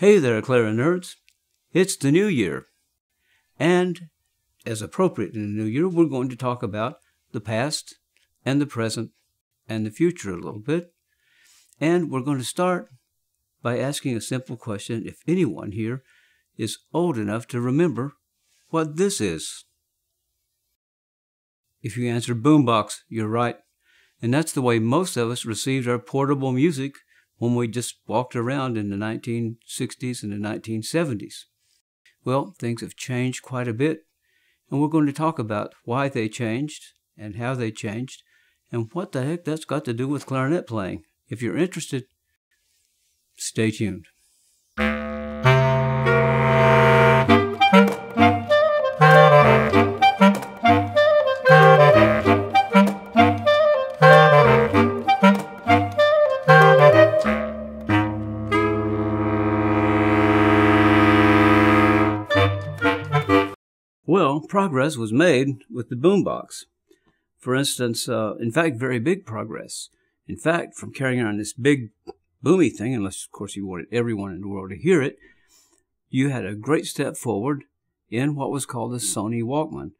Hey there, Clara nerds. It's the new year. And as appropriate in the new year, we're going to talk about the past and the present and the future a little bit. And we're going to start by asking a simple question if anyone here is old enough to remember what this is. If you answer boombox, you're right. And that's the way most of us received our portable music when we just walked around in the 1960s and the 1970s. Well, things have changed quite a bit, and we're going to talk about why they changed and how they changed and what the heck that's got to do with clarinet playing. If you're interested, stay tuned. Well, progress was made with the boombox. For instance, in fact, very big progress. In fact, from carrying around this big boomy thing, unless, of course, you wanted everyone in the world to hear it, you had a great step forward in what was called the Sony Walkman.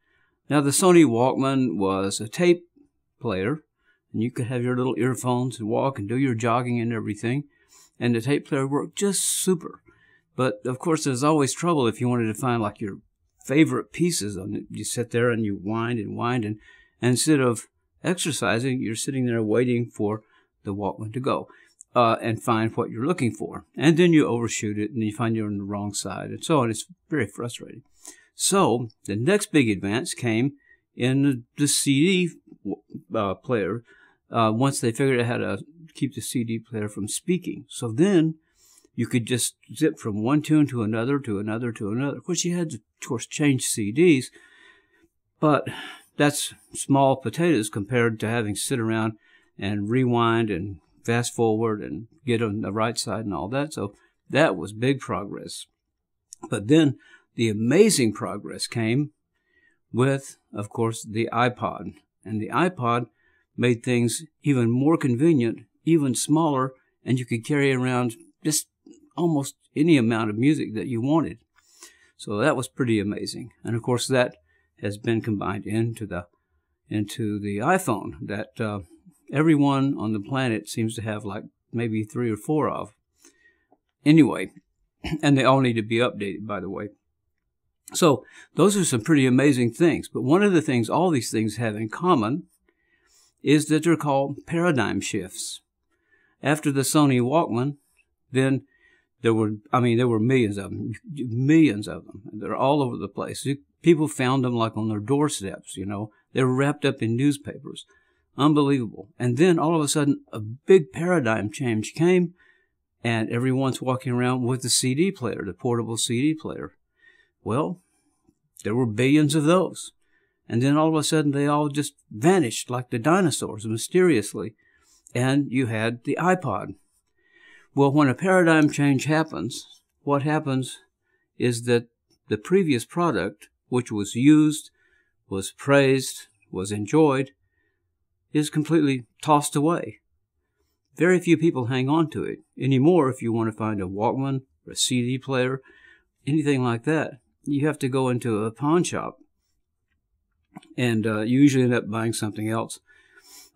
Now, the Sony Walkman was a tape player, and you could have your little earphones and walk and do your jogging and everything, and the tape player worked just super. But, of course, there's always trouble if you wanted to find, like, your favorite pieces on it. You sit there and you wind, and instead of exercising, you're sitting there waiting for the Walkman to go and find what you're looking for. And then you overshoot it, and you find you're on the wrong side, and so on. It's very frustrating. So the next big advance came in the CD player once they figured out how to keep the CD player from speaking. So then you could just zip from one tune to another, to another, to another. Of course, you had to, of course, change CDs, but that's small potatoes compared to having to sit around and rewind and fast forward and get on the right side and all that. So that was big progress. But then the amazing progress came with, of course, the iPod. And the iPod made things even more convenient, even smaller, and you could carry around just almost any amount of music that you wanted. So that was pretty amazing. And of course that has been combined into the iPhone that everyone on the planet seems to have like maybe 3 or 4 of. Anyway, and they all need to be updated, by the way. So those are some pretty amazing things. But one of the things all these things have in common is that they're called paradigm shifts. After the Sony Walkman, then there were millions of them. They're all over the place. People found them like on their doorsteps, you know. They were wrapped up in newspapers. Unbelievable. And then all of a sudden, a big paradigm change came, and everyone's walking around with the CD player, the portable CD player. Well, there were billions of those. And then all of a sudden, they all just vanished like the dinosaurs mysteriously. And you had the iPod. Well, when a paradigm change happens, what happens is that the previous product, which was used, was praised, was enjoyed, is completely tossed away. Very few people hang on to it anymore. If you want to find a Walkman or a CD player, anything like that, you have to go into a pawn shop, and you usually end up buying something else.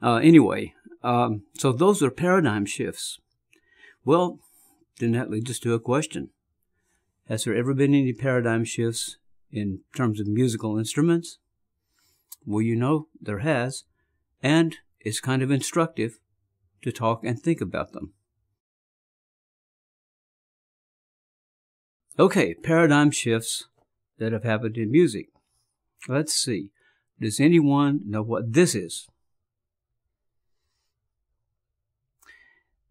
So those are paradigm shifts. Well, then that leads us to a question. Has there ever been any paradigm shifts in terms of musical instruments? Well, you know, there has, and it's kind of instructive to talk and think about them. Okay, paradigm shifts that have happened in music. Let's see. Does anyone know what this is?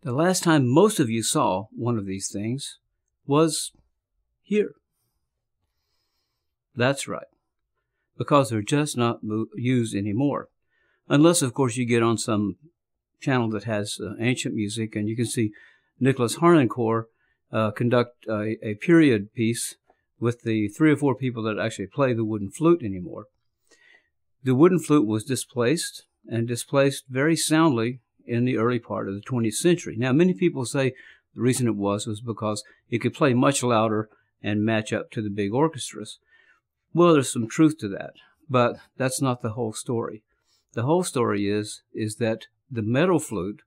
The last time most of you saw one of these things was here. That's right, because they're just not used anymore. Unless, of course, you get on some channel that has ancient music, and you can see Nicholas Harnoncourt conduct a period piece with the 3 or 4 people that actually play the wooden flute anymore. The wooden flute was displaced, and displaced very soundly in the early part of the 20th century. Now, many people say The reason it was because it could play much louder and match up to the big orchestras. Well, there's some truth to that, but that's not the whole story. The whole story is that the metal flute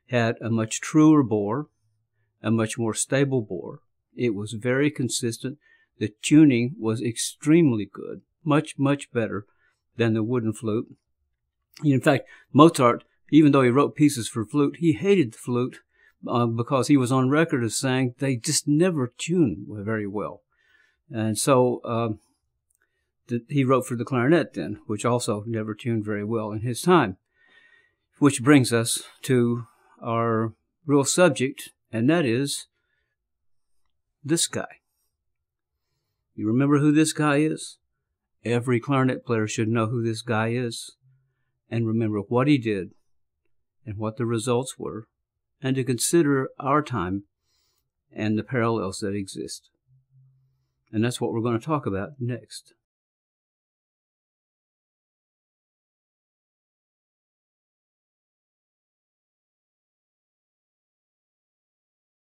had a much truer bore, a much more stable bore. It was very consistent. The tuning was extremely good, much, much better than the wooden flute. In fact, Mozart, even though he wrote pieces for flute, he hated the flute because he was on record as saying they just never tune very well. And so he wrote for the clarinet then, which also never tuned very well in his time. Which brings us to our real subject, and that is this guy. You remember who this guy is? Every clarinet player should know who this guy is, and remember what he did and what the results were, and to consider our time and the parallels that exist. And that's what we're going to talk about next.